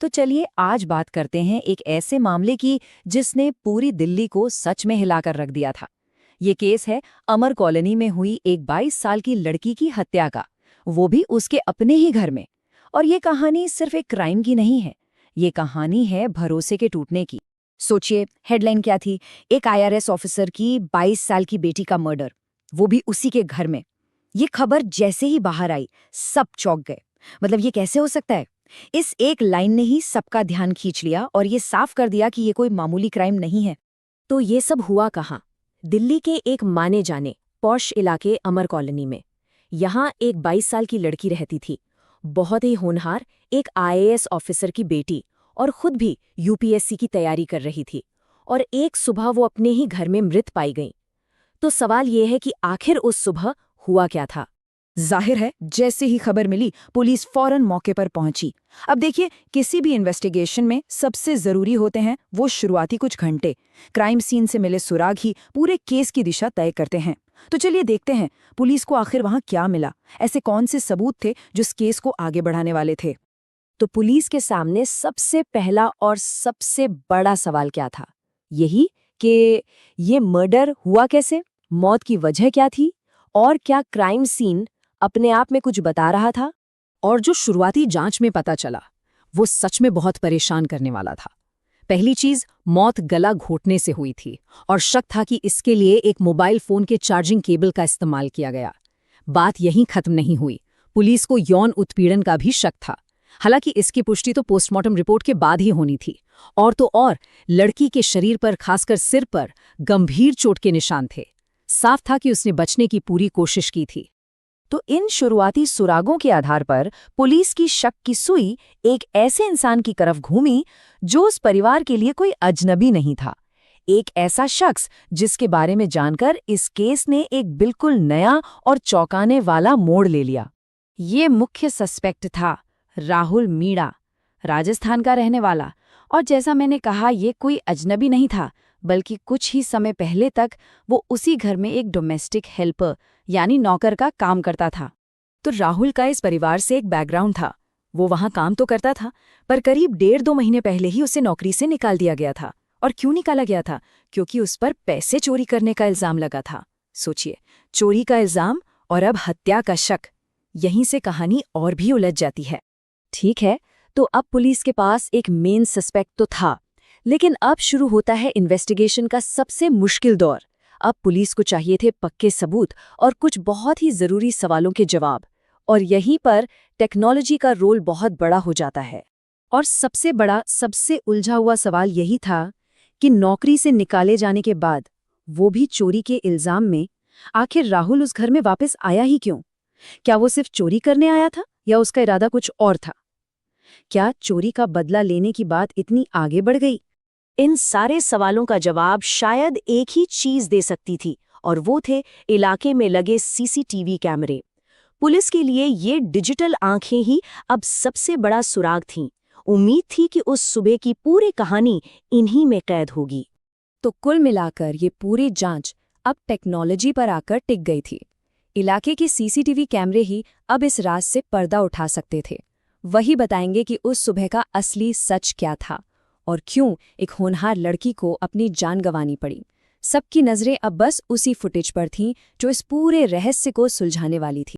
तो चलिए आज बात करते हैं एक ऐसे मामले की जिसने पूरी दिल्ली को सच में हिलाकर रख दिया था। ये केस है अमर कॉलोनी में हुई एक 22 साल की लड़की की हत्या का, वो भी उसके अपने ही घर में। और ये कहानी सिर्फ एक क्राइम की नहीं है, ये कहानी है भरोसे के टूटने की। सोचिए हेडलाइन क्या थी, एक आईआरएस ऑफिसर की 22 साल की बेटी का मर्डर, वो भी उसी के घर में। ये खबर जैसे ही बाहर आई सब चौंक गए। मतलब ये कैसे हो सकता है? इस एक लाइन ने ही सबका ध्यान खींच लिया और ये साफ कर दिया कि ये कोई मामूली क्राइम नहीं है। तो ये सब हुआ कहाँ? दिल्ली के एक माने जाने पॉश इलाके अमर कॉलोनी में। यहाँ एक 22 साल की लड़की रहती थी, बहुत ही होनहार, एक आईएएस ऑफिसर की बेटी, और खुद भी यूपीएससी की तैयारी कर रही थी। और एक सुबह वो अपने ही घर में मृत पाई गई। तो सवाल ये है कि आखिर उस सुबह हुआ क्या था? जाहिर है जैसे ही खबर मिली पुलिस फौरन मौके पर पहुंची। अब देखिए, किसी भी इन्वेस्टिगेशन में सबसे जरूरी होते हैं वो शुरुआती कुछ घंटे। क्राइम सीन से मिले सुराग ही पूरे केस की दिशा तय करते हैं। तो चलिए देखते हैं पुलिस को आखिर वहां क्या मिला, ऐसे कौन से सबूत थे जो इस केस को आगे बढ़ाने वाले थे। तो पुलिस के सामने सबसे पहला और सबसे बड़ा सवाल क्या था? यही कि ये मर्डर हुआ कैसे, मौत की वजह क्या थी, और क्या क्राइम सीन अपने आप में कुछ बता रहा था? और जो शुरुआती जांच में पता चला वो सच में बहुत परेशान करने वाला था। पहली चीज, मौत गला घोटने से हुई थी और शक था कि इसके लिए एक मोबाइल फोन के चार्जिंग केबल का इस्तेमाल किया गया। बात यहीं खत्म नहीं हुई, पुलिस को यौन उत्पीड़न का भी शक था। हालांकि इसकी पुष्टि तो पोस्टमार्टम रिपोर्ट के बाद ही होनी थी। और तो और लड़की के शरीर पर, खासकर सिर पर, गंभीर चोट के निशान थे। साफ था कि उसने बचने की पूरी कोशिश की थी। तो इन शुरुआती सुरागों के आधार पर पुलिस की शक की सुई एक ऐसे इंसान की तरफ घूमी जो उस परिवार के लिए कोई अजनबी नहीं था। एक ऐसा शख्स जिसके बारे में जानकर इस केस ने एक बिल्कुल नया और चौंकाने वाला मोड़ ले लिया। ये मुख्य सस्पेक्ट था राहुल मीणा, राजस्थान का रहने वाला। और जैसा मैंने कहा, ये कोई अजनबी नहीं था, बल्कि कुछ ही समय पहले तक वो उसी घर में एक डोमेस्टिक हेल्पर यानी नौकर का काम करता था। तो राहुल का इस परिवार से एक बैकग्राउंड था। वो वहां काम तो करता था, पर करीब 1.5-2 महीने पहले ही उसे नौकरी से निकाल दिया गया था। और क्यों निकाला गया था? क्योंकि उस पर पैसे चोरी करने का इल्जाम लगा था। सोचिए, चोरी का इल्जाम और अब हत्या का शक। यहीं से कहानी और भी उलझ जाती है। ठीक है, तो अब पुलिस के पास एक मेन सस्पेक्ट तो था, लेकिन अब शुरू होता है इन्वेस्टिगेशन का सबसे मुश्किल दौर। अब पुलिस को चाहिए थे पक्के सबूत और कुछ बहुत ही जरूरी सवालों के जवाब। और यहीं पर टेक्नोलॉजी का रोल बहुत बड़ा हो जाता है। और सबसे बड़ा, सबसे उलझा हुआ सवाल यही था कि नौकरी से निकाले जाने के बाद, वो भी चोरी के इल्जाम में, आखिर राहुल उस घर में वापस आया ही क्यों? क्या वो सिर्फ चोरी करने आया था या उसका इरादा कुछ और था? क्या चोरी का बदला लेने की बात इतनी आगे बढ़ गई? इन सारे सवालों का जवाब शायद एक ही चीज दे सकती थी, और वो थे इलाके में लगे सीसीटीवी कैमरे। पुलिस के लिए ये डिजिटल आंखें ही अब सबसे बड़ा सुराग थीं। उम्मीद थी कि उस सुबह की पूरी कहानी इन्हीं में कैद होगी। तो कुल मिलाकर ये पूरी जांच अब टेक्नोलॉजी पर आकर टिक गई थी। इलाके के सीसीटीवी कैमरे ही अब इस राज से पर्दा उठा सकते थे। वही बताएंगे कि उस सुबह का असली सच क्या था और क्यों एक होनहार लड़की को अपनी जान गंवानी पड़ी। सबकी नजरें अब बस उसी फुटेज पर थीं जो इस पूरे रहस्य को सुलझाने वाली थी।